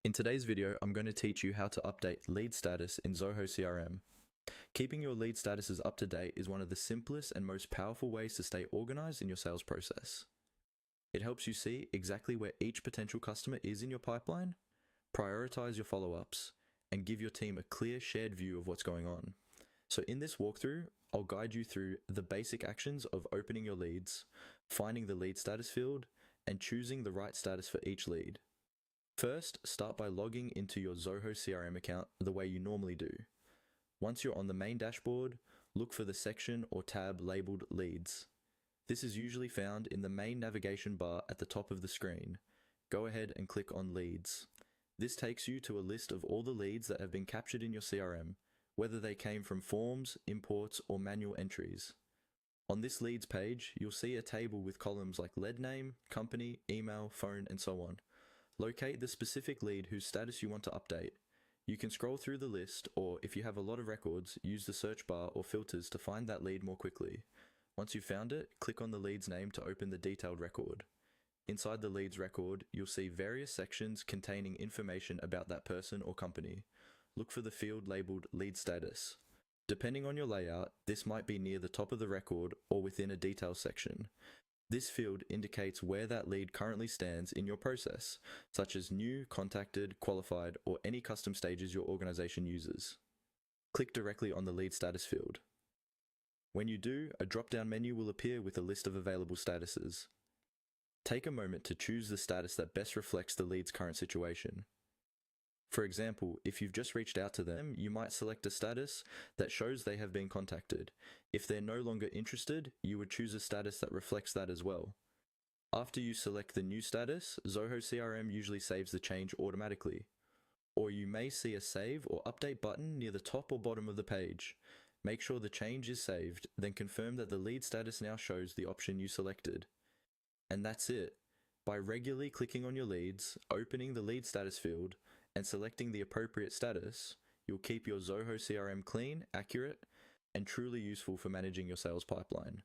In today's video, I'm going to teach you how to update lead status in Zoho CRM. Keeping your lead statuses up to date is one of the simplest and most powerful ways to stay organized in your sales process. It helps you see exactly where each potential customer is in your pipeline, prioritize your follow-ups, and give your team a clear shared view of what's going on. So in this walkthrough, I'll guide you through the basic actions of opening your leads, finding the lead status field, and choosing the right status for each lead. First, start by logging into your Zoho CRM account the way you normally do. Once you're on the main dashboard, look for the section or tab labeled Leads. This is usually found in the main navigation bar at the top of the screen. Go ahead and click on Leads. This takes you to a list of all the leads that have been captured in your CRM, whether they came from forms, imports, or manual entries. On this Leads page, you'll see a table with columns like lead name, company, email, phone, and so on. Locate the specific lead whose status you want to update. You can scroll through the list, or if you have a lot of records, use the search bar or filters to find that lead more quickly. Once you've found it, click on the lead's name to open the detailed record. Inside the lead's record, you'll see various sections containing information about that person or company. Look for the field labeled Lead Status. Depending on your layout, this might be near the top of the record or within a details section. This field indicates where that lead currently stands in your process, such as new, contacted, qualified, or any custom stages your organization uses. Click directly on the lead status field. When you do, a drop-down menu will appear with a list of available statuses. Take a moment to choose the status that best reflects the lead's current situation. For example, if you've just reached out to them, you might select a status that shows they have been contacted. If they're no longer interested, you would choose a status that reflects that as well. After you select the new status, Zoho CRM usually saves the change automatically. Or you may see a save or update button near the top or bottom of the page. Make sure the change is saved, then confirm that the lead status now shows the option you selected. And that's it. By regularly clicking on your leads, opening the lead status field, and selecting the appropriate status, you'll keep your Zoho CRM clean, accurate, and truly useful for managing your sales pipeline.